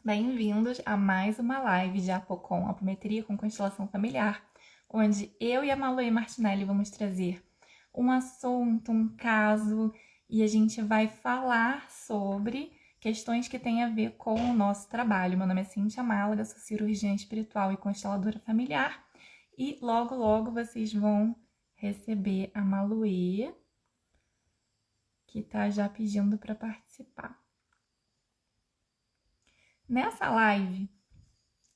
Bem-vindos a mais uma live de Apocon, Apometria com Constelação Familiar, onde eu e a Maloê Martinelli vamos trazer um assunto, um caso, e a gente vai falar sobre questões que têm a ver com o nosso trabalho. Meu nome é Cíntia Málaga, sou cirurgiã espiritual e consteladora familiar, e logo vocês vão receber a Maloê, que está já pedindo para participar. Nessa live,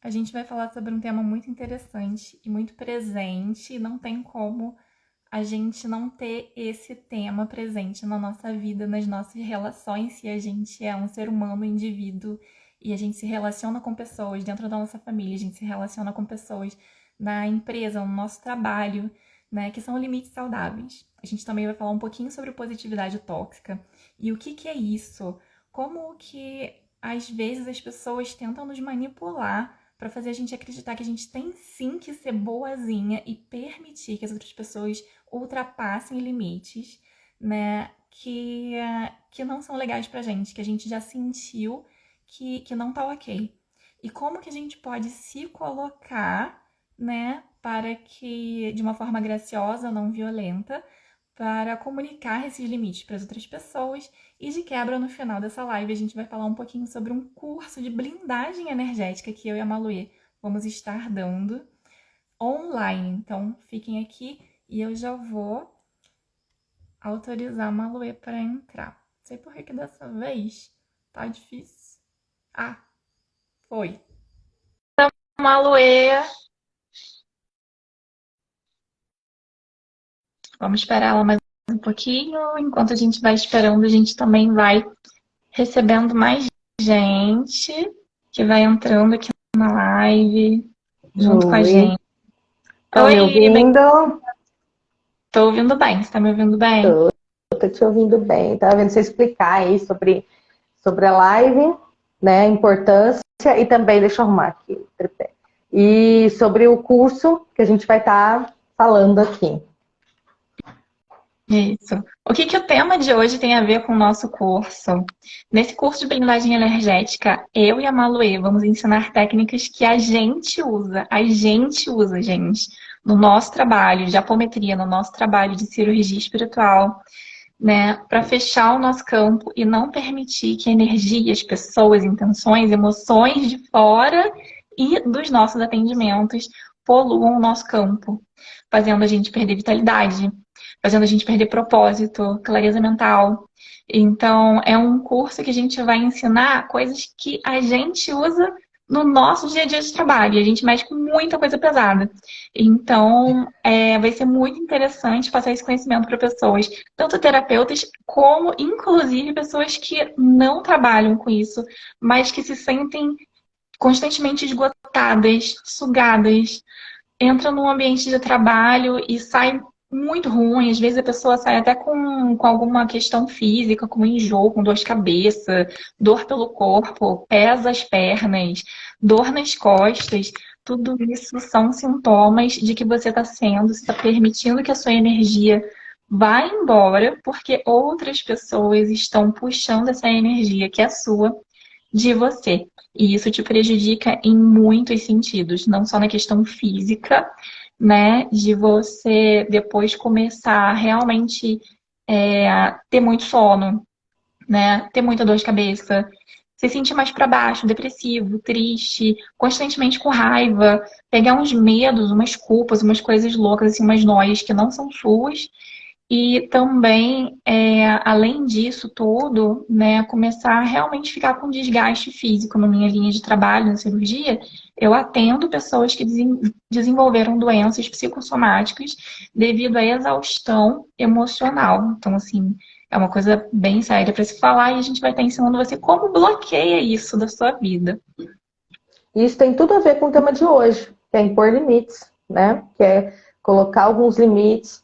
a gente vai falar sobre um tema muito interessante e muito presente, e não tem como a gente não ter esse tema presente na nossa vida, nas nossas relações, se a gente é um ser humano, um indivíduo, e a gente se relaciona com pessoas dentro da nossa família, a gente se relaciona com pessoas na empresa, no nosso trabalho, né, que são limites saudáveis. A gente também vai falar um pouquinho sobre positividade tóxica e o que é isso, como que às vezes as pessoas tentam nos manipular para fazer a gente acreditar que a gente tem sim que ser boazinha e permitir que as outras pessoas ultrapassem limites, né, que não são legais pra gente, que a gente já sentiu que não tá ok. E como que a gente pode se colocar, né, para que, de uma forma graciosa, não violenta, para comunicar esses limites para as outras pessoas. E de quebra, no final dessa live, a gente vai falar um pouquinho sobre um curso de blindagem energética que eu e a Maloê vamos estar dando online. Então, fiquem aqui e eu já vou autorizar a Maloê para entrar. Não sei por que dessa vez tá difícil. Ah, foi. Maloê. Vamos esperar ela mais um pouquinho. Enquanto a gente vai esperando, a gente também vai recebendo mais gente que vai entrando aqui na live junto com a Oi, gente. estão me Oi, bem... ouvindo? Tô ouvindo bem. Você tá me ouvindo bem? Tô te ouvindo bem. Tava vendo você explicar aí sobre a live, né, a importância e também, deixa eu arrumar aqui o tripé. E sobre o curso que a gente vai estar falando aqui. Isso. O que o tema de hoje tem a ver com o nosso curso? Nesse curso de blindagem energética, eu e a Maloê vamos ensinar técnicas que a gente usa, gente, no nosso trabalho de apometria, no nosso trabalho de cirurgia espiritual, né, para fechar o nosso campo e não permitir que a energia, as pessoas, intenções, emoções de fora e dos nossos atendimentos poluam o nosso campo, fazendo a gente perder vitalidade, fazendo a gente perder propósito, clareza mental. Então, é um curso que a gente vai ensinar coisas que a gente usa no nosso dia a dia de trabalho. A gente mexe com muita coisa pesada. Então, vai ser muito interessante passar esse conhecimento para pessoas, tanto terapeutas como, inclusive, pessoas que não trabalham com isso, mas que se sentem constantemente esgotadas, sugadas, entra num ambiente de trabalho e sai muito ruim. Às vezes a pessoa sai até com alguma questão física, como enjoo, com dor de cabeça, dor pelo corpo, pesa as pernas, dor nas costas. Tudo isso são sintomas de que você está permitindo que a sua energia vá embora, porque outras pessoas estão puxando essa energia que é sua de você. E isso te prejudica em muitos sentidos, não só na questão física, né? De você depois começar a realmente ter muito sono, né? Ter muita dor de cabeça, se sentir mais para baixo, depressivo, triste, constantemente com raiva, pegar uns medos, umas culpas, umas coisas loucas, assim, umas noias que não são suas e também, além disso tudo, né, começar a realmente ficar com desgaste físico na minha linha de trabalho, na cirurgia, eu atendo pessoas que desenvolveram doenças psicossomáticas devido à exaustão emocional. Então, assim, é uma coisa bem séria para se falar e a gente vai estar ensinando você como bloqueia isso da sua vida. E isso tem tudo a ver com o tema de hoje, que é impor limites, né? Que é colocar alguns limites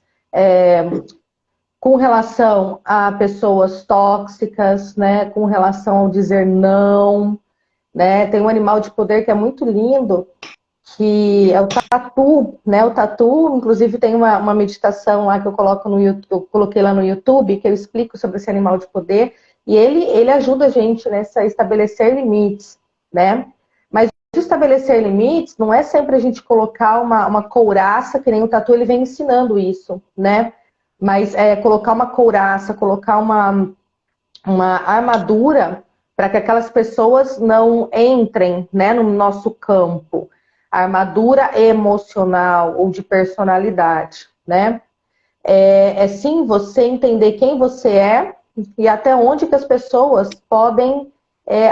com relação a pessoas tóxicas, né? Com relação ao dizer não, né? Tem um animal de poder que é muito lindo, que é o tatu, né? O tatu, inclusive, tem uma meditação lá que eu coloco no YouTube, eu coloquei lá no YouTube, que eu explico sobre esse animal de poder, e ele ajuda a gente, né, a estabelecer limites, né? Mas estabelecer limites não é sempre a gente colocar uma couraça, que nem o Tatu ele vem ensinando isso, né? Mas é colocar uma couraça, colocar uma armadura para que aquelas pessoas não entrem, né, no nosso campo. Armadura emocional ou de personalidade, né? É sim você entender quem você é e até onde que as pessoas podem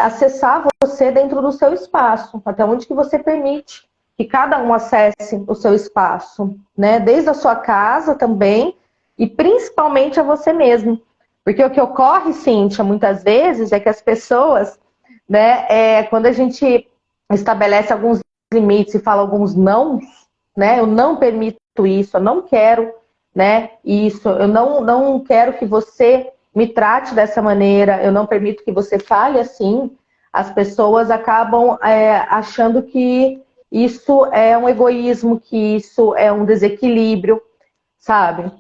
acessar você dentro do seu espaço, até onde que você permite que cada um acesse o seu espaço, né? Desde a sua casa também e principalmente a você mesmo. Porque o que ocorre, Cíntia, muitas vezes é que as pessoas, né, quando a gente estabelece alguns limites e fala alguns não, né? Eu não permito isso, eu não quero, né, isso, eu não quero que você me trate dessa maneira, eu não permito que você fale assim, as pessoas acabam achando que isso é um egoísmo, que isso é um desequilíbrio, sabe?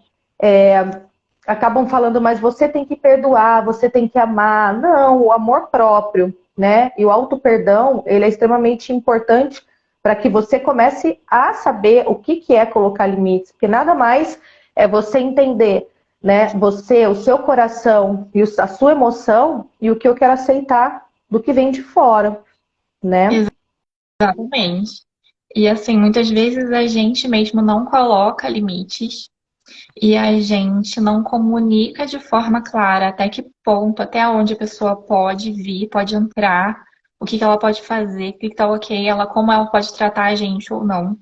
Acabam falando, mas você tem que perdoar, você tem que amar. Não, o amor próprio, né? E o auto-perdão, ele é extremamente importante para que você comece a saber o que é colocar limites, porque nada mais é você entender, né? Você, o seu coração e a sua emoção e o que eu quero aceitar do que vem de fora, né? Exatamente. E assim, muitas vezes a gente mesmo não coloca limites e a gente não comunica de forma clara até que ponto, até onde a pessoa pode vir, pode entrar, o que ela pode fazer, o que tá ok, como ela pode tratar a gente ou não.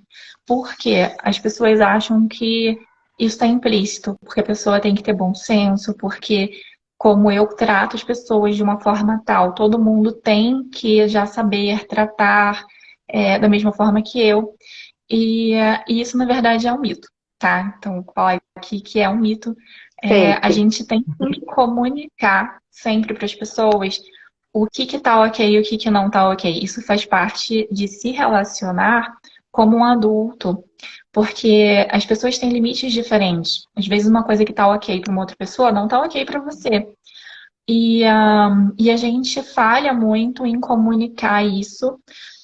Porque as pessoas acham que isso está implícito, porque a pessoa tem que ter bom senso, porque como eu trato as pessoas de uma forma tal, todo mundo tem que já saber tratar da mesma forma que eu. E isso, na verdade, é um mito, tá? Então, vou falar aqui que é um mito. A Fake. gente tem que comunicar sempre para as pessoas o que tá ok e o que não tá ok. Isso faz parte de se relacionar como um adulto, porque as pessoas têm limites diferentes. Às vezes, uma coisa que tá ok para uma outra pessoa não tá ok para você. E a gente falha muito em comunicar isso,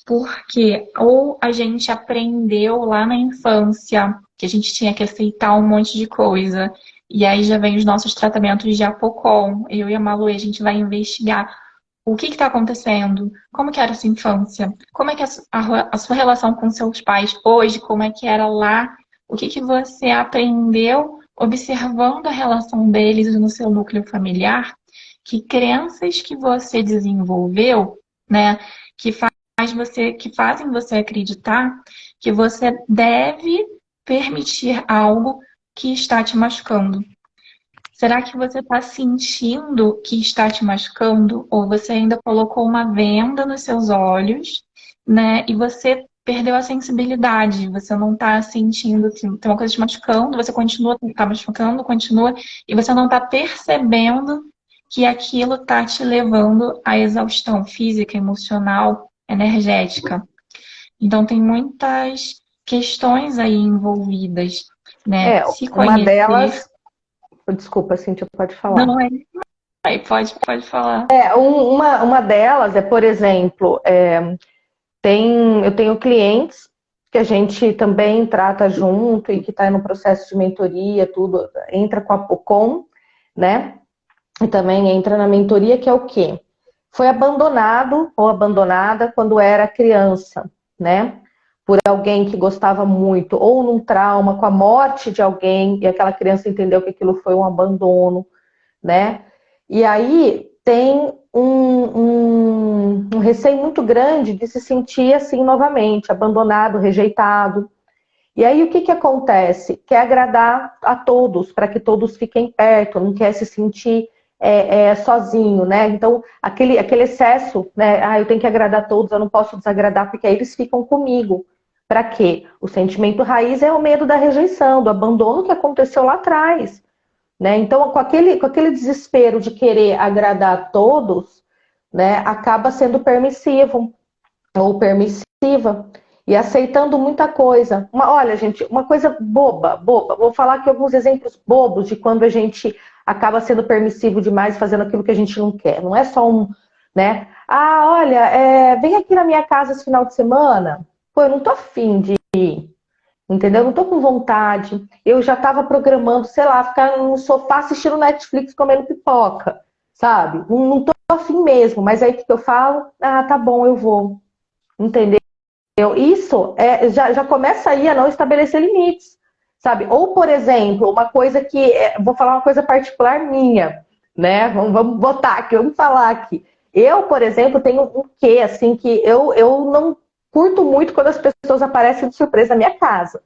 porque ou a gente aprendeu lá na infância que a gente tinha que aceitar um monte de coisa, e aí já vem os nossos tratamentos de Apocon. Eu e a Malu, a gente vai investigar o que está acontecendo, como que era a sua infância, como é que é a sua relação com seus pais hoje, como é que era lá, o que você aprendeu observando a relação deles no seu núcleo familiar, que crenças que você desenvolveu, né, que fazem você acreditar que você deve permitir algo que está te machucando. Será que você está sentindo que está te machucando? Ou você ainda colocou uma venda nos seus olhos, né? E você perdeu a sensibilidade. Você não está sentindo que tem uma coisa te machucando, você continua tá machucando, continua, e você não está percebendo que aquilo está te levando à exaustão física, emocional, energética. Então tem muitas questões aí envolvidas, né? Se Uma conhecer. delas, desculpa, Cíntia, pode falar. Não é. Aí pode falar. Uma delas é, por exemplo, eu tenho clientes que a gente também trata junto e que está no processo de mentoria, tudo, entra com a POCOM, né? E também entra na mentoria, que é o quê? Foi abandonado ou abandonada quando era criança, né? Por alguém que gostava muito, ou num trauma, com a morte de alguém, e aquela criança entendeu que aquilo foi um abandono, né? E aí tem um receio muito grande de se sentir assim novamente, abandonado, rejeitado. E aí o que acontece? Quer agradar a todos, para que todos fiquem perto, não quer se sentir sozinho, né? Então, aquele excesso, né? Eu tenho que agradar a todos, eu não posso desagradar, porque aí eles ficam comigo. Para quê? O sentimento raiz é o medo da rejeição, do abandono que aconteceu lá atrás. Né? Então, com aquele desespero de querer agradar a todos, né, acaba sendo permissivo ou permissiva e aceitando muita coisa. Olha, gente, uma coisa boba. Vou falar aqui alguns exemplos bobos de quando a gente acaba sendo permissivo demais, fazendo aquilo que a gente não quer. Não é só né? Ah, olha, vem aqui na minha casa esse final de semana. Pô, eu não tô afim de ir, entendeu? Eu não tô com vontade. Eu já tava programando, sei lá, ficar no sofá assistindo Netflix comendo pipoca, sabe? Não tô afim mesmo, mas aí o que eu falo? Ah, tá bom, eu vou. Entendeu? Isso já começa aí a não estabelecer limites, sabe? Ou, por exemplo, uma coisa que. Vou falar uma coisa particular minha, né? Vamos botar aqui, vamos falar aqui. Eu, por exemplo, tenho um quê, assim, que eu não curto muito quando as pessoas aparecem de surpresa na minha casa,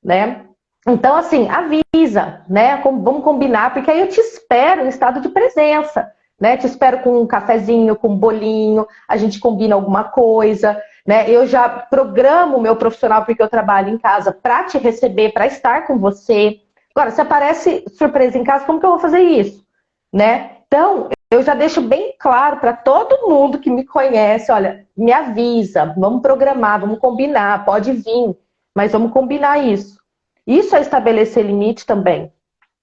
né? Então, assim, avisa, né? Vamos combinar, porque aí eu te espero em estado de presença, né? Te espero com um cafezinho, com um bolinho, a gente combina alguma coisa, né? Eu já programo o meu profissional, porque eu trabalho em casa, para te receber, para estar com você. Agora, se aparece surpresa em casa, como que eu vou fazer isso, né? Então, eu já deixo bem claro para todo mundo que me conhece, olha, me avisa, vamos programar, vamos combinar, pode vir, mas vamos combinar isso. Isso é estabelecer limite também,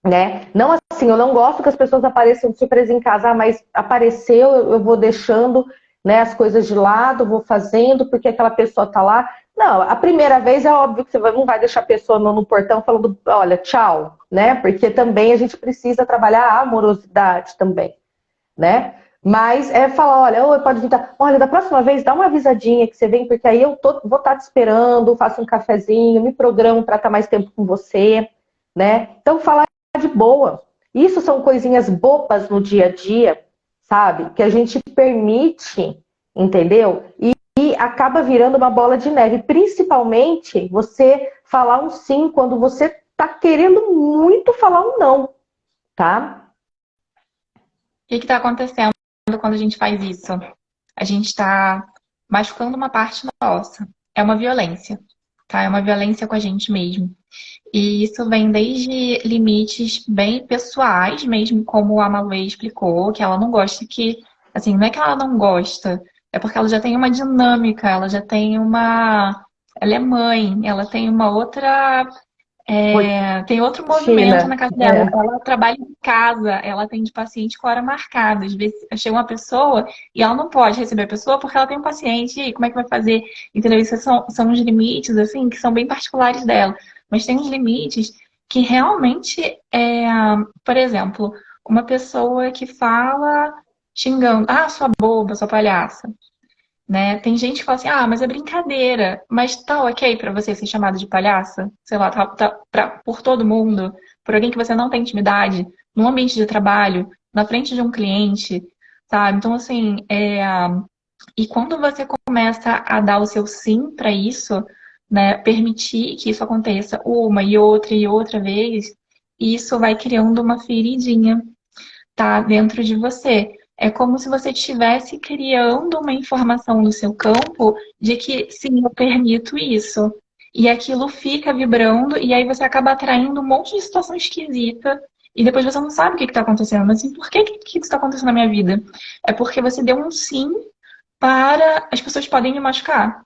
né? Não assim, eu não gosto que as pessoas apareçam de surpresa em casa, mas apareceu, eu vou deixando, né, as coisas de lado, vou fazendo porque aquela pessoa tá lá. Não, a primeira vez é óbvio que você não vai deixar a pessoa no portão falando, olha, tchau, né? Porque também a gente precisa trabalhar a amorosidade também, né? Mas falar, olha, ou pode vir, olha, da próxima vez dá uma avisadinha que você vem, porque aí vou estar te esperando, faço um cafezinho, me programo para estar mais tempo com você, né? Então, falar de boa. Isso são coisinhas bobas no dia a dia, sabe? Que a gente permite, entendeu? E acaba virando uma bola de neve. Principalmente você falar um sim quando você tá querendo muito falar um não, tá? O que está acontecendo quando a gente faz isso? A gente está machucando uma parte nossa. É uma violência, tá? É uma violência com a gente mesmo. E isso vem desde limites bem pessoais, mesmo como a Maluê explicou, que ela não gosta que, assim, não é que ela não gosta, é porque ela já tem uma dinâmica, ela já tem uma. Ela é mãe, ela tem uma outra tem outro movimento na Rotina. casa dela. Ela trabalha em casa, ela atende paciente com hora marcada. Às vezes chega uma pessoa e ela não pode receber a pessoa porque ela tem um paciente, e como é que vai fazer? Entendeu? Isso são uns limites, assim, que são bem particulares dela. Mas tem uns limites que realmente por exemplo, uma pessoa que fala xingando, ah, sua boba, sua palhaça. Né? Tem gente que fala assim, ah, mas é brincadeira. Mas tá ok pra você ser chamada de palhaça? Sei lá, por todo mundo, por alguém que você não tem intimidade, num ambiente de trabalho, na frente de um cliente, sabe? Então, assim, e quando você começa a dar o seu sim para isso, né, permitir que isso aconteça uma e outra vez, isso vai criando uma feridinha, tá, dentro de você. É como se você estivesse criando uma informação no seu campo de que sim, eu permito isso. E aquilo fica vibrando, e aí você acaba atraindo um monte de situação esquisita. E depois você não sabe o que está acontecendo. Mas assim, por que isso está acontecendo na minha vida? É porque você deu um sim para as pessoas podem me machucar.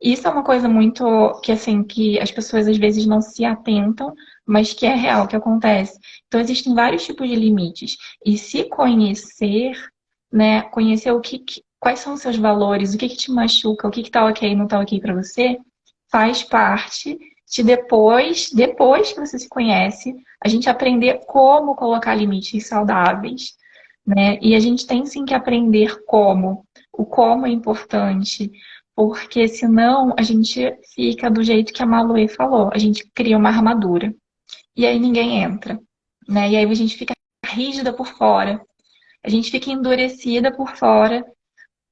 Isso é uma coisa muito que assim que as pessoas às vezes não se atentam, mas que é real, que acontece. Então existem vários tipos de limites e se conhecer, né, conhecer quais são os seus valores, o que te machuca, o que tá ok, e não tá ok para você, faz parte de depois que você se conhece, a gente aprender como colocar limites saudáveis, né? E a gente tem sim que aprender como. O como é importante, porque senão a gente fica do jeito que a Maluê falou, a gente cria uma armadura e aí ninguém entra, né? E aí a gente fica rígida por fora, a gente fica endurecida por fora,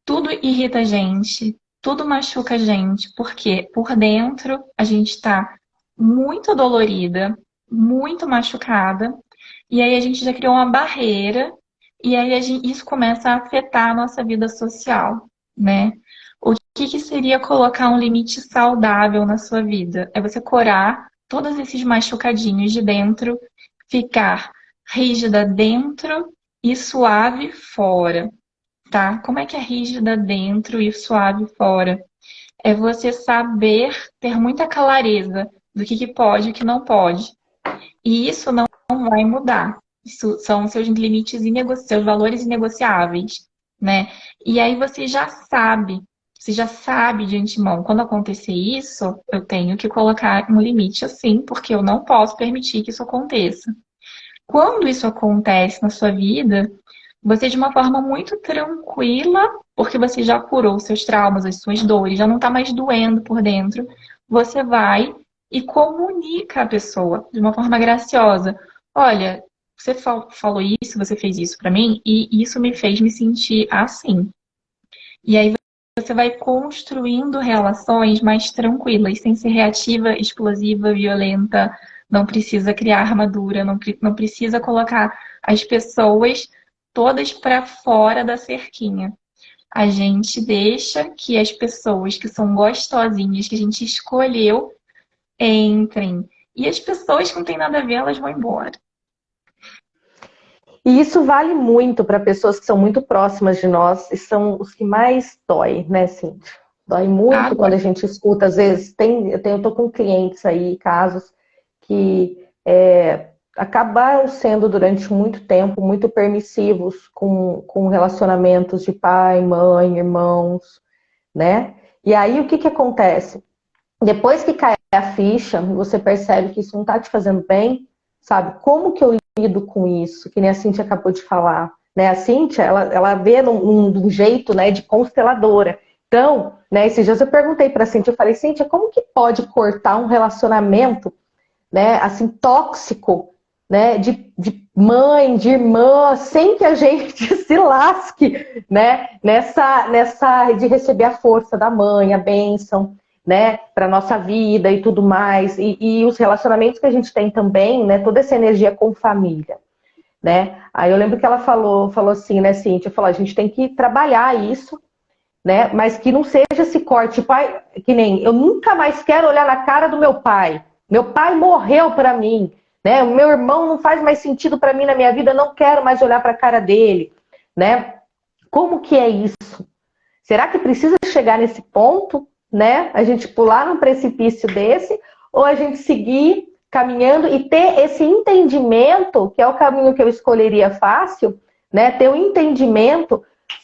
tudo irrita a gente, tudo machuca a gente, porque por dentro a gente está muito dolorida, muito machucada, e aí a gente já criou uma barreira, e aí isso começa a afetar a nossa vida social, né? O que seria colocar um limite saudável na sua vida? É você curar todos esses machucadinhos de dentro, ficar rígida dentro e suave fora, tá? Como é que é rígida dentro e suave fora? É você saber ter muita clareza do que pode e o que não pode. E isso não vai mudar. Isso são seus limites seus valores inegociáveis. né? E aí você já sabe de antemão, quando acontecer isso, eu tenho que colocar um limite assim, porque eu não posso permitir que isso aconteça. Quando isso acontece na sua vida, você de uma forma muito tranquila, porque você já curou os seus traumas, as suas dores, já não está mais doendo por dentro, você vai e comunica a pessoa de uma forma graciosa. Olha, você falou isso, você fez isso para mim, e isso me fez me sentir assim. E aí você vai construindo relações mais tranquilas, sem ser reativa, explosiva, violenta. Não precisa criar armadura, não precisa colocar as pessoas todas para fora da cerquinha. A gente deixa que as pessoas que são gostosinhas, que a gente escolheu, entrem. E as pessoas que não têm nada a ver, elas vão embora. E isso vale muito para pessoas que são muito próximas de nós e são os que mais dói, né, Cintia? Dói muito Agora, quando a gente escuta, às vezes, eu tô com clientes aí, casos que acabaram sendo durante muito tempo muito permissivos com relacionamentos de pai, mãe, irmãos, né? E aí o que que acontece? Depois que cai a ficha, você percebe que isso não está te fazendo bem, sabe? Como que eu lido com isso? Que nem a Cintia acabou de falar, né? A Cintia, ela vê num jeito, né, de consteladora. Então, né, esses dias eu perguntei para a Cintia, eu falei, Cintia, como que pode cortar um relacionamento, né, assim, tóxico, né, de mãe, de irmã, sem que a gente se lasque, né, nessa de receber a força da mãe, a bênção, né, para nossa vida e tudo mais, e os relacionamentos que a gente tem também, né, toda essa energia com família, né. Aí eu lembro que ela falou assim, né, Cíntia, falou, a gente tem que trabalhar isso, né, mas que não seja esse corte, pai, que nem eu nunca mais quero olhar na cara do meu pai morreu para mim, né, o meu irmão não faz mais sentido para mim na minha vida, não quero mais olhar para a cara dele, né. Como que é isso? Será que precisa chegar nesse ponto, né? A gente pular num precipício desse, ou a gente seguir caminhando e ter esse entendimento, que é o caminho que eu escolheria fácil, né? Ter um entendimento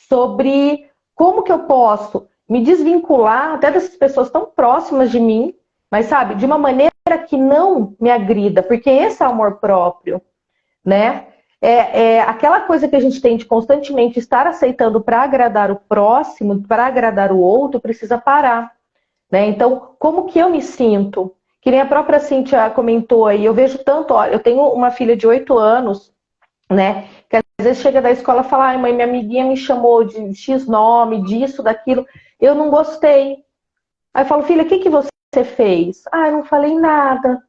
sobre como que eu posso me desvincular até dessas pessoas tão próximas de mim, mas sabe, de uma maneira que não me agrida, porque esse é o amor próprio, né? Aquela coisa que a gente tem de constantemente estar aceitando para agradar o próximo, para agradar o outro, precisa parar, né? Então, como que eu me sinto? Que nem a própria Cíntia comentou aí, eu vejo tanto, olha, eu tenho uma filha de 8 anos, né? Que às vezes chega da escola e fala, ai mãe, minha amiguinha me chamou de X nome, disso, daquilo, eu não gostei. Aí eu falo, filha, o que que você fez? Ah, eu não falei nada.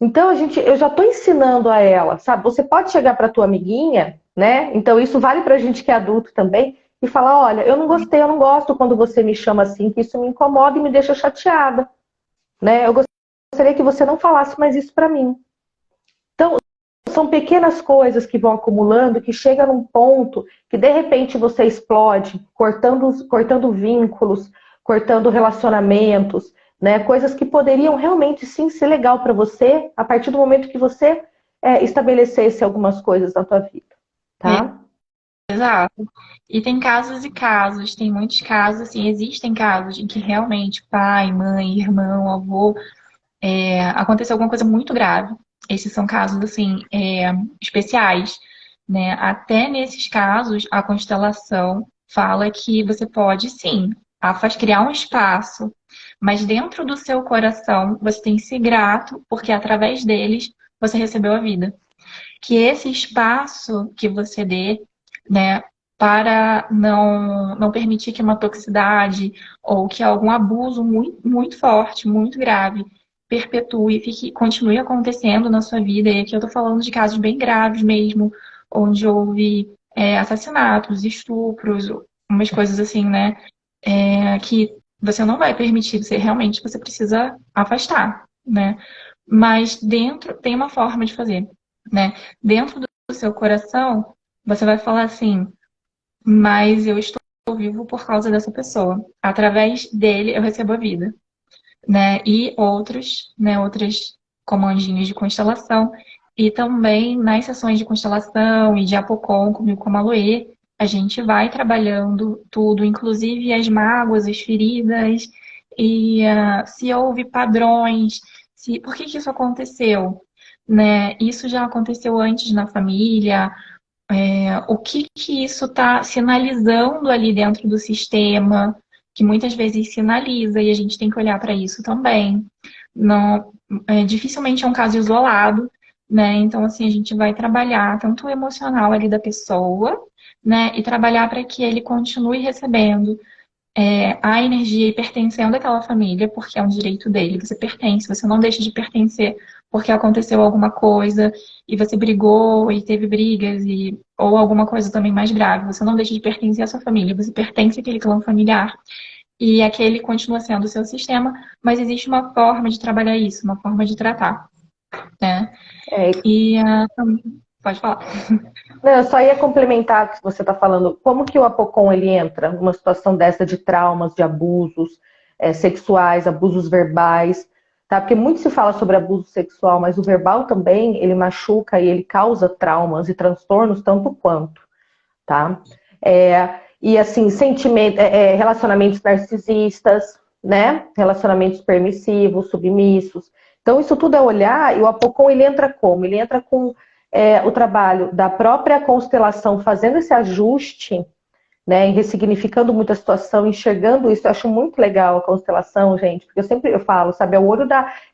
Então, eu já estou ensinando a ela, sabe? Você pode chegar para tua amiguinha, né? Então, isso vale para a gente que é adulto também, e falar, olha, eu não gostei, eu não gosto quando você me chama assim, que isso me incomoda e me deixa chateada, né? Eu gostaria que você não falasse mais isso para mim. Então, são pequenas coisas que vão acumulando, que chega num ponto que, de repente, você explode, cortando vínculos, cortando relacionamentos, né? Coisas que poderiam realmente sim ser legal para você a partir do momento que você estabelecesse algumas coisas na tua vida, tá? exato. E tem casos e casos, tem muitos casos, assim, existem casos em que realmente pai, mãe, irmão, avô, aconteceu alguma coisa muito grave. Esses são casos, assim, especiais, né? Até nesses casos, a constelação fala que você pode, sim, criar um espaço, mas dentro do seu coração, você tem que ser grato, porque através deles, você recebeu a vida. Que esse espaço que você dê, né, para não permitir que uma toxicidade ou que algum abuso muito, muito forte, muito grave, perpetue, continue acontecendo na sua vida. E aqui eu tô falando de casos bem graves mesmo, onde houve assassinatos, estupros, umas coisas assim, né? Que você não vai permitir, você precisa afastar, né? Mas dentro tem uma forma de fazer, né? Dentro do seu coração, você vai falar assim, mas eu estou vivo por causa dessa pessoa. Através dele eu recebo a vida, né? E outros, né? Outras comandinhos de constelação. E também nas sessões de constelação e de Apocon, comigo com a Maloê, A gente vai trabalhando tudo, inclusive as mágoas, as feridas, e se houve padrões, por que que isso aconteceu? Né? Isso já aconteceu antes na família, o que que isso está sinalizando ali dentro do sistema, que muitas vezes sinaliza, e a gente tem que olhar para isso também. Não, dificilmente é um caso isolado, né? Então, assim, a gente vai trabalhar tanto o emocional ali da pessoa, né? E trabalhar para que ele continue recebendo a energia e pertencendo àquela família, porque é um direito dele. Você pertence, você não deixa de pertencer porque aconteceu alguma coisa e você brigou e teve brigas ou alguma coisa também mais grave. Você não deixa de pertencer à sua família, você pertence àquele clã familiar e aquele continua sendo o seu sistema, mas existe uma forma de trabalhar isso, uma forma de tratar, né? É, E pode falar. não, eu só ia complementar o que você está falando. Como que o Apocon ele entra numa situação dessa de traumas, de abusos sexuais, abusos verbais, tá? Porque muito se fala sobre abuso sexual, mas o verbal também, ele machuca e ele causa traumas e transtornos tanto quanto, tá? E assim, relacionamentos narcisistas, né? Relacionamentos permissivos, submissos. Então, isso tudo é olhar, e o Apocon ele entra como? Ele entra com o trabalho da própria constelação, fazendo esse ajuste, né, e ressignificando muito a situação, enxergando isso. Eu acho muito legal a constelação, gente, porque eu falo, sabe, é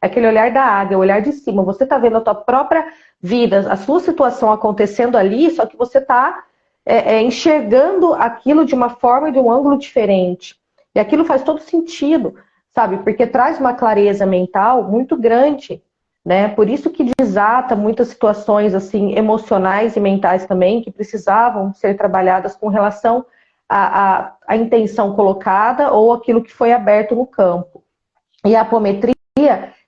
aquele olhar da águia, o olhar de cima. Você está vendo a tua própria vida, a sua situação acontecendo ali, só que você está enxergando aquilo de uma forma e de um ângulo diferente. E aquilo faz todo sentido, sabe, porque traz uma clareza mental muito grande. Né? Por isso que desata muitas situações assim emocionais e mentais também que precisavam ser trabalhadas com relação à intenção colocada ou aquilo que foi aberto no campo. E a apometria,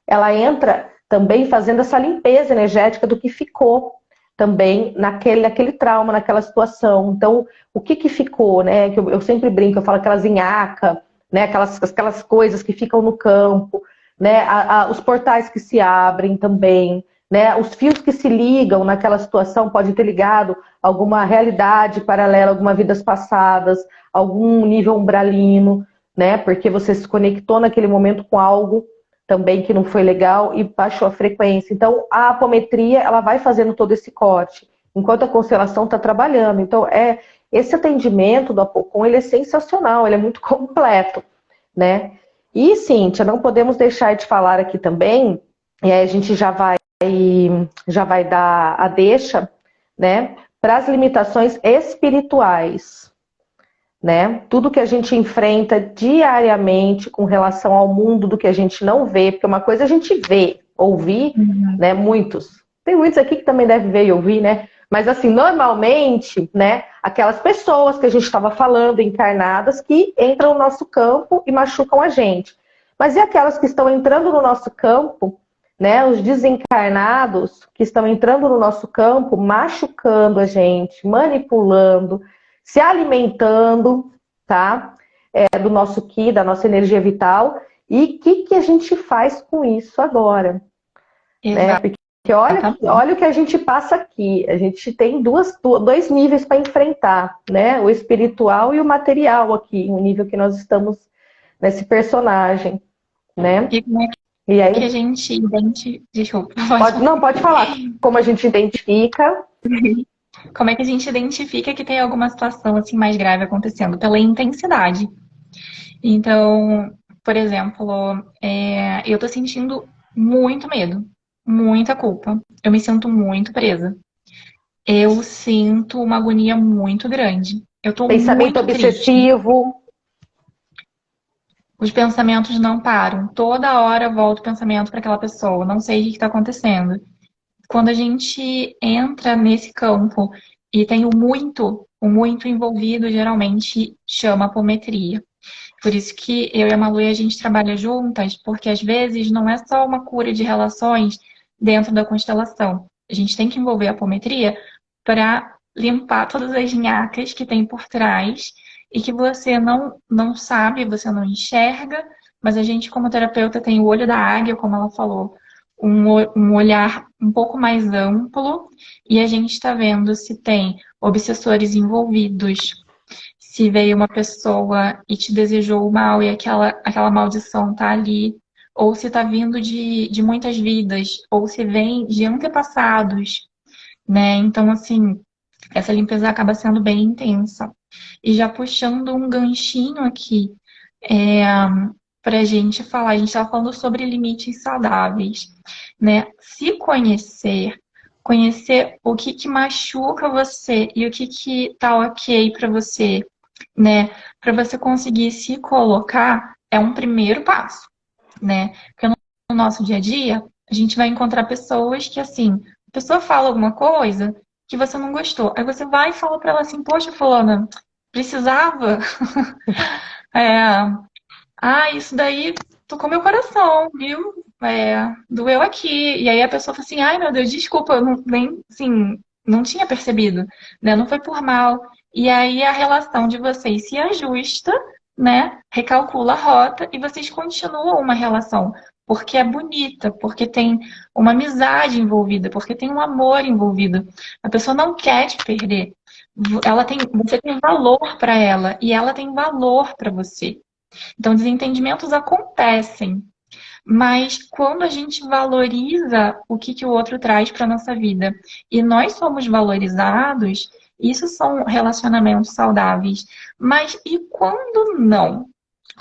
ela entra também fazendo essa limpeza energética do que ficou também naquele trauma, naquela situação. Então, o que ficou, né? Que eu sempre brinco, eu falo aquelas nhaca, né? Aquelas coisas que ficam no campo, né? Os portais que se abrem também, né? Os fios que se ligam naquela situação podem ter ligado alguma realidade paralela, algumas vidas passadas, algum nível umbralino, né? Porque você se conectou naquele momento com algo também que não foi legal e baixou a frequência. Então, a apometria, ela vai fazendo todo esse corte, enquanto a constelação está trabalhando. Então, esse atendimento do Apocon, ele é sensacional, ele é muito completo, né? E, Cíntia, não podemos deixar de falar aqui também, e aí a gente já vai dar a deixa, né, para as limitações espirituais, né? Tudo que a gente enfrenta diariamente com relação ao mundo do que a gente não vê, porque uma coisa a gente vê, ouvir, né? Tem muitos aqui que também devem ver e ouvir, né? Mas assim, normalmente, né? Aquelas pessoas que a gente estava falando, encarnadas, que entram no nosso campo e machucam a gente. Mas e aquelas que estão entrando no nosso campo, né? Os desencarnados que estão entrando no nosso campo, machucando a gente, manipulando, se alimentando, tá? Do nosso ki, da nossa energia vital. E o que a gente faz com isso agora? Né? Porque olha o que a gente passa aqui. A gente tem dois níveis para enfrentar, né? O espiritual e o material aqui, o nível que nós estamos nesse personagem, né? E como é e aí, que a gente identifica... Desculpa. Pode falar. Como a gente identifica... Como é que a gente identifica que tem alguma situação assim mais grave acontecendo? Pela intensidade. Então, por exemplo, eu tô sentindo muito medo, muita culpa. Eu me sinto muito presa. Eu sinto uma agonia muito grande. Eu tô Pensamento muito obsessivo. Triste. Os pensamentos não param. Toda hora volta o pensamento para aquela pessoa. Não sei o que está acontecendo. Quando a gente entra nesse campo e tem o muito envolvido, geralmente chama apometria. Por isso que eu e a Malu a gente trabalha juntas, porque às vezes não é só uma cura de relações dentro da constelação. A gente tem que envolver a apometria para limpar todas as nhacas que tem por trás e que você não sabe, você não enxerga, mas a gente como terapeuta tem o olho da águia, como ela falou, um olhar um pouco mais amplo e a gente está vendo se tem obsessores envolvidos, se veio uma pessoa e te desejou o mal e aquela maldição tá ali, ou se tá vindo de muitas vidas, ou se vem de antepassados, né? Então, assim, essa limpeza acaba sendo bem intensa. E já puxando um ganchinho aqui, para a gente falar, a gente estava falando sobre limites saudáveis, né? Se conhecer o que machuca você e o que tá ok para você, né? Para você conseguir se colocar é um primeiro passo, né? Porque no nosso dia a dia, a gente vai encontrar pessoas que, assim, a pessoa fala alguma coisa que você não gostou. Aí você vai e fala para ela assim, poxa, fulana, precisava? É, isso daí tocou meu coração, viu? Doeu aqui. E aí a pessoa fala assim, ai meu Deus, desculpa, eu não, nem, assim, não tinha percebido, né? Não foi por mal. E aí a relação de vocês se ajusta, né? Recalcula a rota e vocês continuam uma relação. Porque é bonita, porque tem uma amizade envolvida, porque tem um amor envolvido. A pessoa não quer te perder. Você tem valor para ela e ela tem valor para você. Então, desentendimentos acontecem, mas quando a gente valoriza o que o outro traz para a nossa vida e nós somos valorizados, isso são relacionamentos saudáveis. Mas e quando não?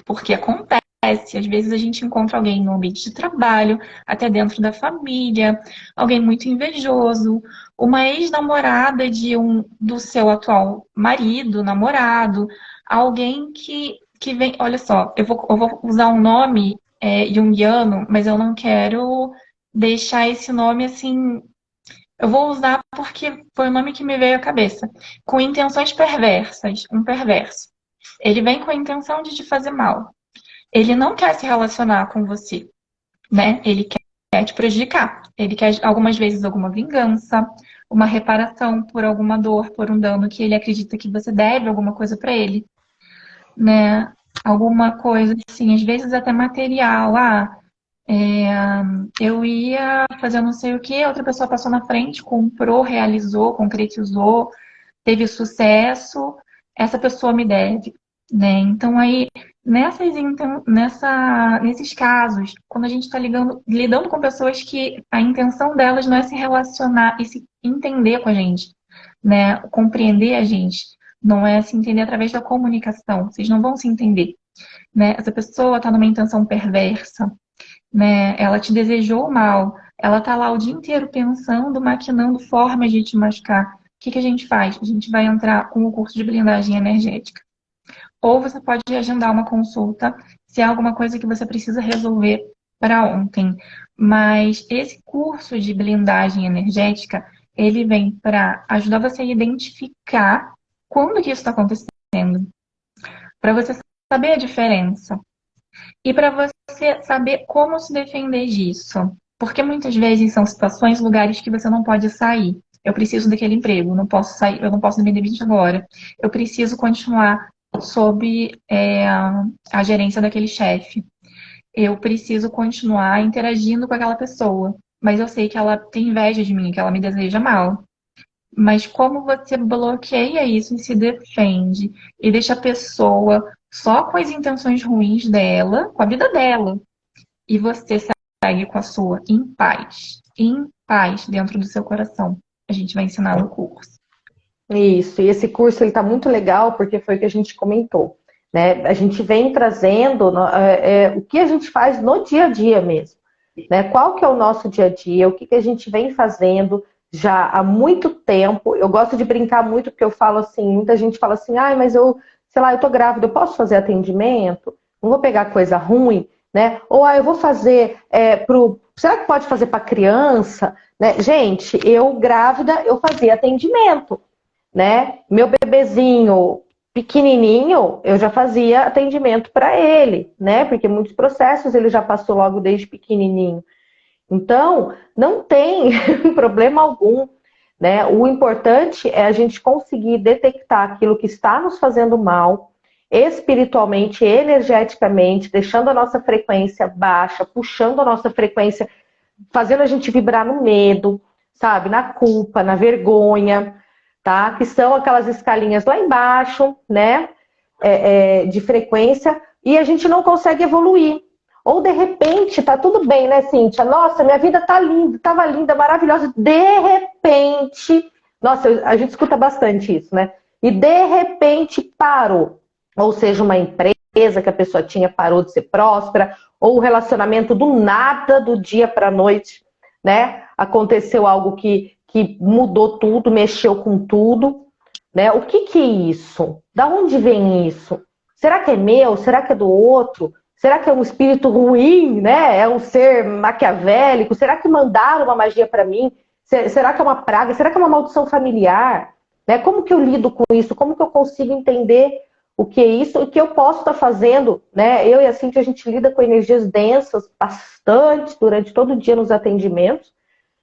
Porque acontece. Às vezes a gente encontra alguém no ambiente de trabalho, até dentro da família, alguém muito invejoso, uma ex-namorada do seu atual marido, namorado, alguém que vem. Olha só, eu vou usar um nome junguiano, mas eu não quero deixar esse nome assim. Eu vou usar porque foi o nome que me veio à cabeça. Com intenções perversas, um perverso. Ele vem com a intenção de te fazer mal. Ele não quer se relacionar com você, né? Ele quer te prejudicar. Ele quer, algumas vezes, alguma vingança, uma reparação por alguma dor, por um dano que ele acredita que você deve alguma coisa para ele, né? Alguma coisa assim, às vezes até material. Eu ia fazer não sei o que, outra pessoa passou na frente, comprou, realizou, concretizou, teve sucesso, essa pessoa me deve, né? Então aí nesses casos, quando a gente está lidando com pessoas que a intenção delas não é se relacionar e se entender com a gente, né? Compreender a gente, não é se entender através da comunicação. Vocês não vão se entender, né? Essa pessoa está numa intenção perversa, né? Ela te desejou mal, ela tá lá o dia inteiro pensando, maquinando formas de te machucar. O que a gente faz? A gente vai entrar com o curso de blindagem energética. Ou você pode agendar uma consulta se é alguma coisa que você precisa resolver para ontem. Mas esse curso de blindagem energética, ele vem para ajudar você a identificar quando que isso está acontecendo, para você saber a diferença e para você saber como se defender disso. Porque muitas vezes são situações, lugares que você não pode sair. Eu preciso daquele emprego, não posso sair, eu não posso me demitir agora. Eu preciso continuar sob a gerência daquele chefe. Eu preciso continuar interagindo com aquela pessoa. Mas eu sei que ela tem inveja de mim, que ela me deseja mal. Mas como você bloqueia isso e se defende e deixa a pessoa só com as intenções ruins dela, com a vida dela, e você segue com a sua em paz dentro do seu coração. A gente vai ensinar no curso. Isso, e esse curso ele está muito legal porque foi o que a gente comentou, né? A gente vem trazendo o que a gente faz no dia a dia mesmo, né? Qual que é o nosso dia a dia, o que a gente vem fazendo já há muito tempo. Eu gosto de brincar muito porque eu falo assim, muita gente fala assim, mas sei lá, eu tô grávida, eu posso fazer atendimento? Não vou pegar coisa ruim, né? Ou eu vou fazer será que pode fazer para criança? Né? Gente, eu grávida, eu fazia atendimento. Né? Meu bebezinho pequenininho, eu já fazia atendimento para ele, né? Porque muitos processos ele já passou logo desde pequenininho. Então, não tem problema algum, né? O importante é a gente conseguir detectar aquilo que está nos fazendo mal, espiritualmente, energeticamente, deixando a nossa frequência baixa, puxando a nossa frequência fazendo a gente vibrar no medo, sabe? Na culpa, na vergonha, tá? Que são aquelas escalinhas lá embaixo, né? De frequência, e a gente não consegue evoluir. Ou de repente, tá tudo bem, né, Cíntia? Nossa, minha vida tá linda, tava linda, maravilhosa. De repente, nossa, a gente escuta bastante isso, né? E de repente parou. Ou seja, uma empresa que a pessoa tinha parou de ser próspera, ou o relacionamento do nada, do dia para a noite, né? Aconteceu algo que mudou tudo, mexeu com tudo, né? O que é isso? Da onde vem isso? Será que é meu? Será que é do outro? Será que é um espírito ruim, né? É um ser maquiavélico? Será que mandaram uma magia para mim? Será que é uma praga? Será que é uma maldição familiar? Né? Como que eu lido com isso? Como que eu consigo entender o que é isso? O que eu posso estar fazendo? Né? Eu e a Cíntia, a gente lida com energias densas bastante durante todo o dia nos atendimentos,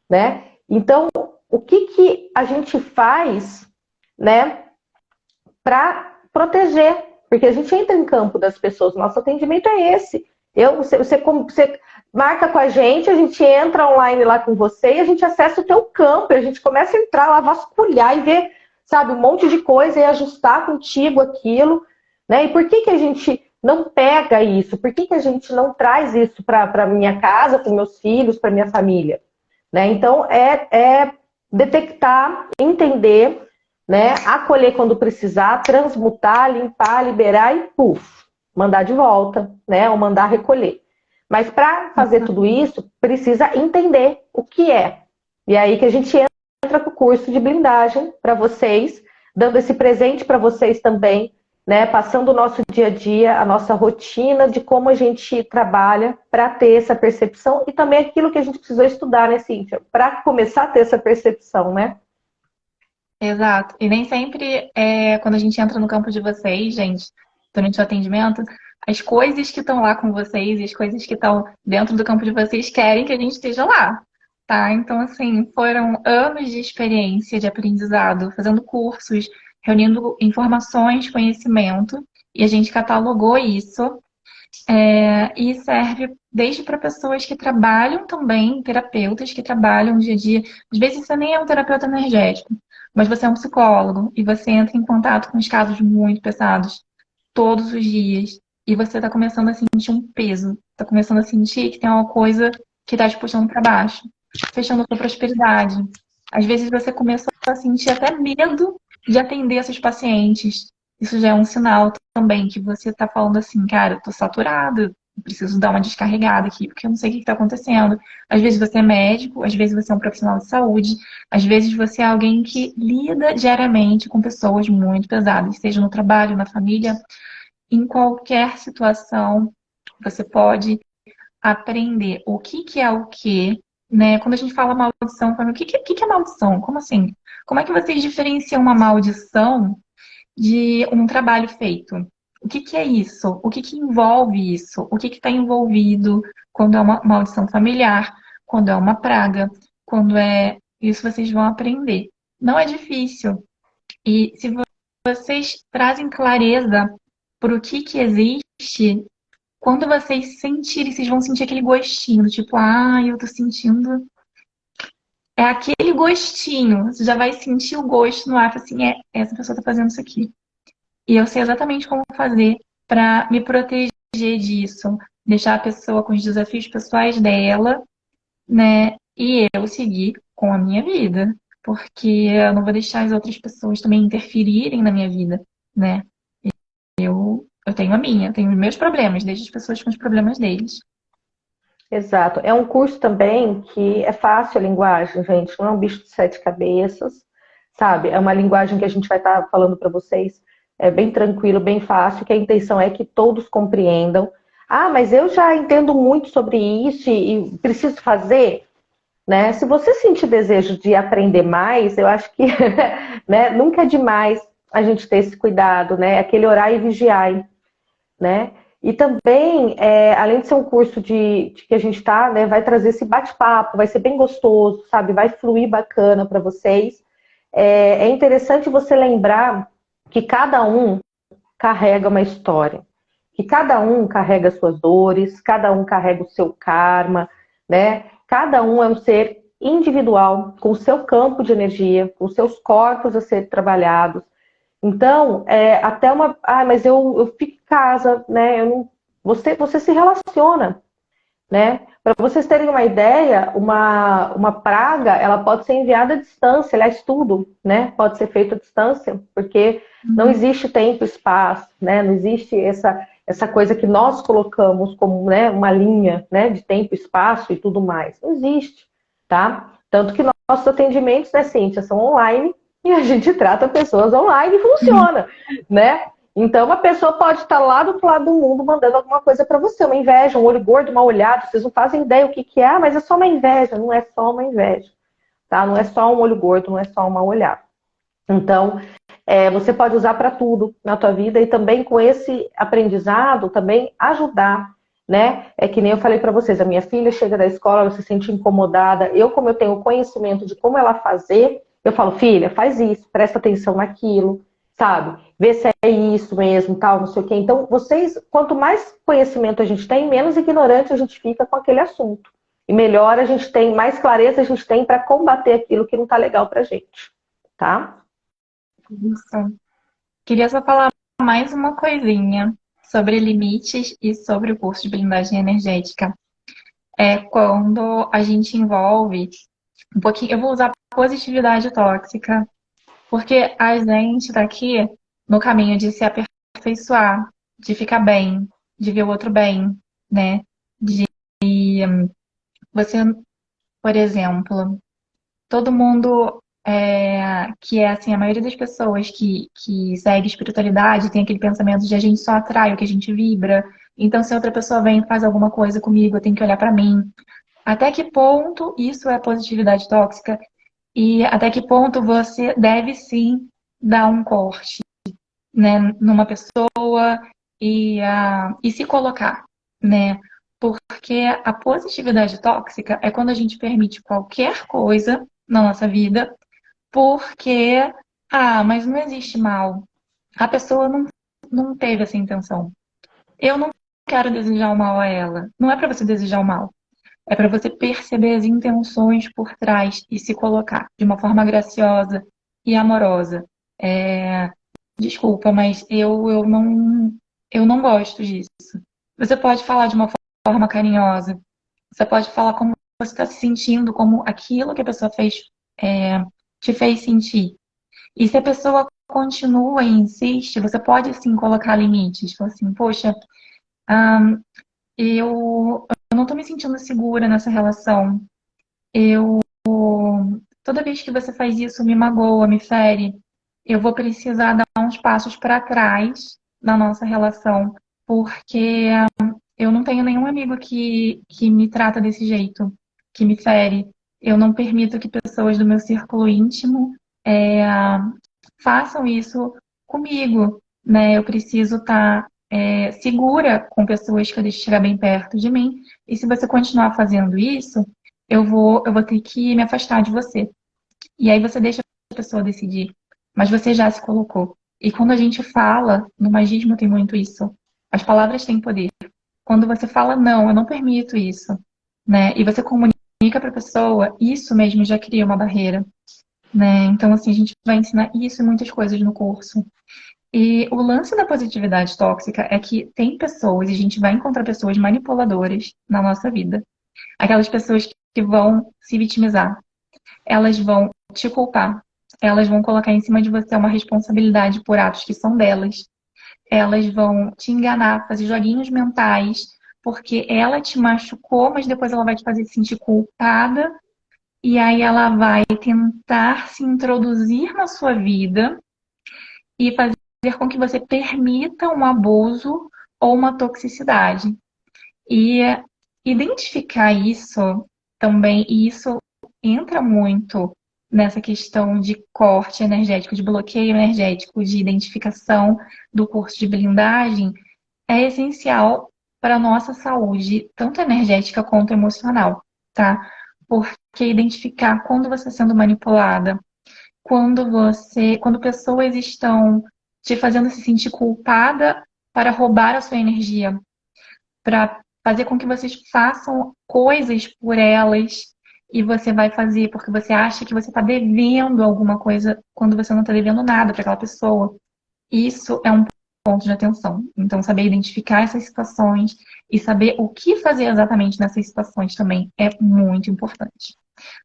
né? Então, o que a gente faz, né, para proteger? Porque a gente entra em campo das pessoas, nosso atendimento é esse. Você marca com a gente entra online lá com você e a gente acessa o teu campo, e a gente começa a entrar lá, vasculhar e ver, sabe, um monte de coisa e ajustar contigo aquilo, né? E por que a gente não pega isso? Por que a gente não traz isso para minha casa, para meus filhos, para minha família? Né? Então, detectar, entender, né? Acolher quando precisar, transmutar, limpar, liberar e, puf, mandar de volta, né? Ou mandar recolher. Mas para fazer tudo isso, precisa entender o que é. E é aí que a gente entra com o curso de blindagem para vocês, dando esse presente para vocês também, né? Passando o nosso dia a dia, a nossa rotina de como a gente trabalha para ter essa percepção e também aquilo que a gente precisou estudar, né, Cíntia? Para começar a ter essa percepção, né? Exato. E nem sempre, quando a gente entra no campo de vocês, gente, durante o atendimento, as coisas que estão lá com vocês e as coisas que estão dentro do campo de vocês querem que a gente esteja lá, tá? Então, assim, foram anos de experiência, de aprendizado, fazendo cursos, reunindo informações, conhecimento, e a gente catalogou isso, e serve desde para pessoas que trabalham também, terapeutas que trabalham dia a dia. Às vezes você nem é um terapeuta energético, mas você é um psicólogo e você entra em contato com os casos muito pesados todos os dias. E você está começando a sentir um peso, está começando a sentir que tem uma coisa que está te puxando para baixo, fechando a sua prosperidade. Às vezes você começa a sentir até medo de atender esses pacientes. Isso já é um sinal também que você está falando assim, cara, eu tô saturada, preciso dar uma descarregada aqui, porque eu não sei o que está acontecendo. Às vezes você é médico, às vezes você é um profissional de saúde, às vezes você é alguém que lida diariamente com pessoas muito pesadas, seja no trabalho, na família, em qualquer situação, você pode aprender o que é o que, né? Quando a gente fala maldição, o que é maldição? Como assim? Como é que vocês diferenciam uma maldição de um trabalho feito? O que é isso? O que envolve isso? O que está envolvido quando é uma maldição familiar, quando é uma praga, quando é... Isso vocês vão aprender. Não é difícil. E se vocês trazem clareza para o que existe, quando vocês sentirem, vocês vão sentir aquele gostinho, do tipo, eu tô sentindo. É aquele gostinho. Você já vai sentir o gosto no ar, fala assim, essa pessoa tá fazendo isso aqui. E eu sei exatamente como fazer para me proteger disso, deixar a pessoa com os desafios pessoais dela, né? E eu seguir com a minha vida. Porque eu não vou deixar as outras pessoas também interferirem na minha vida, né? Eu tenho a minha, eu tenho os meus problemas, deixo as pessoas com os problemas deles. Exato. É um curso também que é fácil a linguagem, gente. Não é um bicho de sete cabeças, sabe? É uma linguagem que a gente vai estar falando para vocês. É bem tranquilo, bem fácil, que a intenção é que todos compreendam. Ah, mas eu já entendo muito sobre isso e preciso fazer, né? Se você sentir desejo de aprender mais, eu acho que né, nunca é demais a gente ter esse cuidado, né? Aquele orar e vigiar, né? E também, além de ser um curso de que a gente tá, né, vai trazer esse bate-papo, vai ser bem gostoso, sabe? Vai fluir bacana para vocês. É interessante você lembrar que cada um carrega uma história, que cada um carrega suas dores, cada um carrega o seu karma, né? cada um é um ser individual, com o seu campo de energia, com os seus corpos a ser trabalhados. Então, até uma. Ah, mas eu fico em casa, né? Eu não, você se relaciona, né? Para vocês terem uma ideia, uma praga, ela pode ser enviada à distância, aliás, tudo, né? Pode ser feito à distância, porque não existe tempo e espaço, né? Não existe essa coisa que nós colocamos como, né, uma linha, né, de tempo, espaço e tudo mais. Não existe, tá? Tanto que nossos atendimentos, né, Cíntia, são online e a gente trata pessoas online e funciona, né? Então, uma pessoa pode estar lá do outro lado do mundo mandando alguma coisa para você, uma inveja, um olho gordo, mal olhado, vocês não fazem ideia o que que é, mas é só uma inveja, não é só uma inveja, tá? Não é só um olho gordo, não é só um mal olhado. Então, você pode usar para tudo na tua vida e também com esse aprendizado também ajudar, né? É que nem eu falei para vocês, a minha filha chega da escola, ela se sente incomodada, como eu tenho conhecimento de como ela fazer, eu falo, filha, faz isso, presta atenção naquilo, sabe? Vê se é isso mesmo, tal, não sei o quê. Então, quanto mais conhecimento a gente tem, menos ignorante a gente fica com aquele assunto. E melhor a gente tem, mais clareza a gente tem para combater aquilo que não tá legal pra gente, tá? Isso. Queria só falar mais uma coisinha sobre limites e sobre o curso de blindagem energética. É quando a gente envolve um pouquinho, eu vou usar positividade tóxica, porque a gente tá aqui no caminho de se aperfeiçoar, de ficar bem, de ver o outro bem, né? De você, por exemplo, todo mundo que é assim, a maioria das pessoas que segue espiritualidade tem aquele pensamento de a gente só atrai o que a gente vibra. Então, se outra pessoa vem e faz alguma coisa comigo, eu tenho que olhar pra mim. Até que ponto isso é positividade tóxica? E até que ponto você deve sim dar um corte, né, numa pessoa e se colocar, né? Porque a positividade tóxica é quando a gente permite qualquer coisa na nossa vida, porque, mas não existe mal. A pessoa não teve essa intenção. Eu não quero desejar o mal a ela. Não é para você desejar o mal. É para você perceber as intenções por trás e se colocar de uma forma graciosa e amorosa. Desculpa, mas eu não gosto disso. Você pode falar de uma forma carinhosa. Você pode falar como você está se sentindo, como aquilo que a pessoa fez te fez sentir. E se a pessoa continua e insiste, você pode sim colocar limites. Falar assim, poxa, eu não estou me sentindo segura nessa relação. Eu Toda vez que você faz isso, me magoa, me fere. Eu vou precisar dar uns passos para trás na nossa relação, porque eu não tenho nenhum amigo que me trata desse jeito, que me fere. Eu não permito que pessoas do meu círculo íntimo é, façam isso comigo, né? Eu preciso estar segura com pessoas que eu deixo chegar bem perto de mim. E se você continuar fazendo isso, eu vou ter que me afastar de você. E aí você deixa a pessoa decidir. Mas você já se colocou. E quando a gente fala, no magismo tem muito isso. As palavras têm poder. Quando você fala, não, eu não permito isso, né? E você comunica para a pessoa, isso mesmo já cria uma barreira, né? Então, assim, a gente vai ensinar isso e muitas coisas no curso. E o lance da positividade tóxica é que tem pessoas, e a gente vai encontrar pessoas manipuladoras na nossa vida. Aquelas pessoas que vão se vitimizar. Elas vão te culpar. Elas vão colocar em cima de você uma responsabilidade por atos que são delas. Elas vão te enganar, fazer joguinhos mentais, porque ela te machucou, mas depois ela vai te fazer se sentir culpada. E aí ela vai tentar se introduzir na sua vida e fazer com que você permita um abuso ou uma toxicidade. E identificar isso também, e isso entra muito nessa questão de corte energético, de bloqueio energético, de identificação do curso de blindagem, é essencial para a nossa saúde, tanto energética quanto emocional, tá? Porque identificar quando você está sendo manipulada, quando pessoas estão te fazendo se sentir culpada para roubar a sua energia, para fazer com que vocês façam coisas por elas e você vai fazer porque você acha que você está devendo alguma coisa quando você não está devendo nada para aquela pessoa. Isso é um ponto de atenção. Então, saber identificar essas situações e saber o que fazer exatamente nessas situações também é muito importante.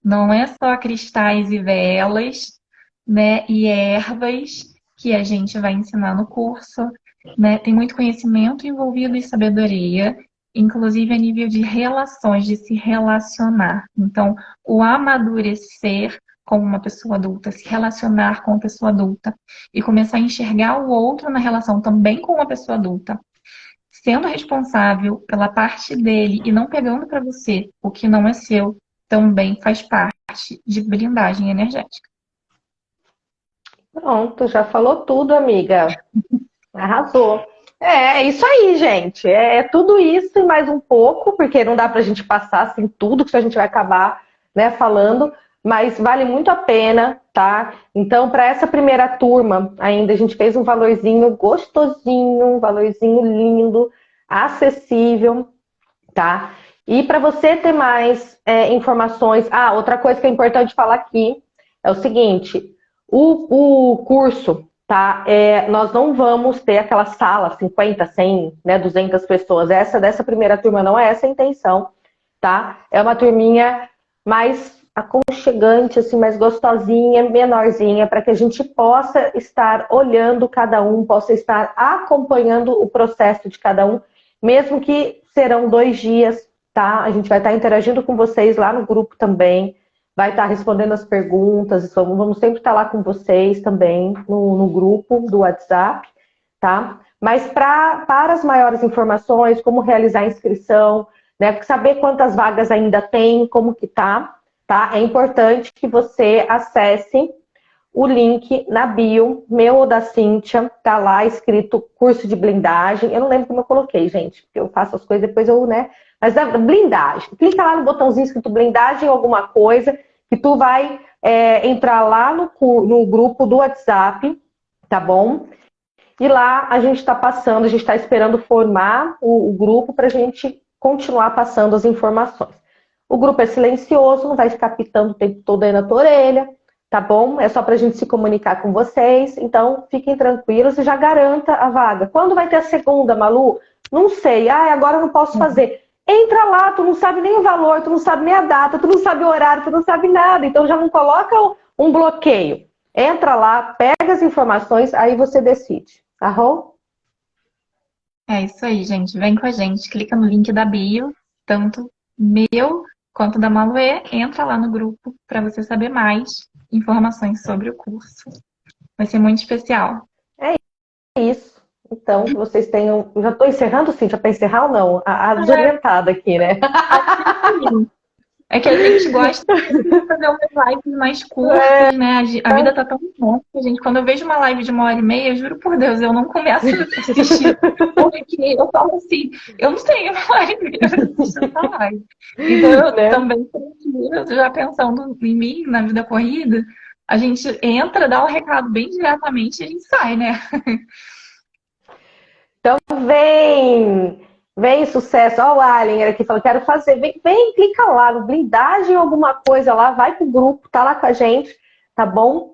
Não é só cristais e velas, né, e ervas que a gente vai ensinar no curso, né? Tem muito conhecimento envolvido e sabedoria, inclusive a nível de relações, de se relacionar. Então, o amadurecer como uma pessoa adulta, se relacionar com uma pessoa adulta e começar a enxergar o outro na relação também com uma pessoa adulta, sendo responsável pela parte dele e não pegando para você o que não é seu, também faz parte de blindagem energética. Pronto, já falou tudo, amiga. Arrasou. É isso aí, gente. É tudo isso e mais um pouco, porque não dá pra gente passar assim tudo que a gente vai acabar, né, falando, mas vale muito a pena, tá? Então, para essa primeira turma, ainda a gente fez um valorzinho gostosinho, um valorzinho lindo, acessível, tá? E para você ter mais informações, outra coisa que é importante falar aqui é o seguinte: o curso, tá? Nós não vamos ter aquela sala, 50, 100, né, 200 pessoas. Dessa primeira turma não é essa a intenção, tá? É uma turminha mais aconchegante, assim, mais gostosinha, menorzinha, para que a gente possa estar olhando cada um, possa estar acompanhando o processo de cada um, mesmo que serão 2 dias, tá? A gente vai estar interagindo com vocês lá no grupo também, vai estar respondendo as perguntas, vamos sempre estar lá com vocês também no grupo do WhatsApp, tá? Mas para as maiores informações, como realizar a inscrição, né? Saber quantas vagas ainda tem, como que tá? É importante que você acesse o link na bio, meu ou da Cíntia, tá lá escrito curso de blindagem. Eu não lembro como eu coloquei, gente, porque eu faço as coisas, depois eu, né? Mas é blindagem. Clica lá no botãozinho escrito blindagem alguma coisa, que tu vai entrar lá no grupo do WhatsApp, tá bom? E lá a gente está passando, a gente está esperando formar o grupo para a gente continuar passando as informações. O grupo é silencioso, não vai ficar pitando o tempo todo aí na tua orelha, tá bom? É só para a gente se comunicar com vocês. Então, fiquem tranquilos e já garanta a vaga. Quando vai ter a segunda, Malu? Não sei. Agora eu não posso fazer. Entra lá, tu não sabe nem o valor, tu não sabe nem a data, tu não sabe o horário, tu não sabe nada. Então, já não coloca um bloqueio. Entra lá, pega as informações, aí você decide. Arrou? É isso aí, gente. Vem com a gente. Clica no link da bio, tanto meu quanto da Maluê. Entra lá no grupo para você saber mais informações sobre o curso. Vai ser muito especial. É isso. Então, que vocês tenham. Já estou encerrando, Cíntia, para encerrar ou não? A desorientada aqui, né? É que a gente gosta de fazer umas lives mais curtas, né? A vida tá tão longa, gente. Quando eu vejo uma live de 1h30, eu juro por Deus, eu não começo a assistir. Porque eu falo assim, eu não tenho mais para assistir essa live. Então eu também prefiro, já pensando em mim, na vida corrida, a gente entra, dá o recado bem diretamente e a gente sai, né? Então vem sucesso. Ó, o Alien aqui falou, quero fazer. Vem, clica lá no blindagem alguma coisa lá, vai pro grupo, tá lá com a gente, tá bom?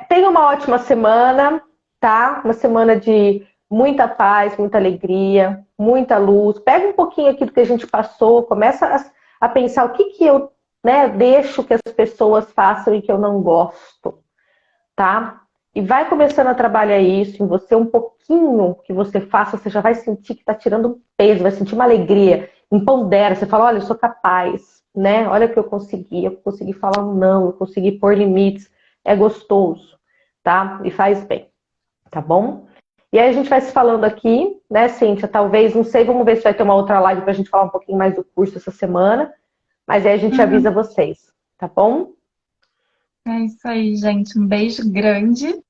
Tenha uma ótima semana, tá? Uma semana de muita paz, muita alegria, muita luz. Pega um pouquinho aqui do que a gente passou, começa a pensar o que eu, né, deixo que as pessoas façam e que eu não gosto, tá? E vai começando a trabalhar isso em você, um pouquinho que você faça, você já vai sentir que está tirando um peso, vai sentir uma alegria, empodera, você fala, olha, eu sou capaz, né? Olha o que eu consegui falar um não, eu consegui pôr limites, é gostoso, tá? E faz bem, tá bom? E aí a gente vai se falando aqui, né, Cíntia? Talvez, não sei, vamos ver se vai ter uma outra live para a gente falar um pouquinho mais do curso essa semana, mas aí a gente avisa vocês, tá bom? É isso aí, gente. Um beijo grande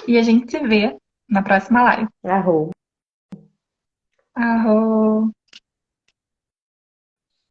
e a gente se vê na próxima live. Arro. Arro.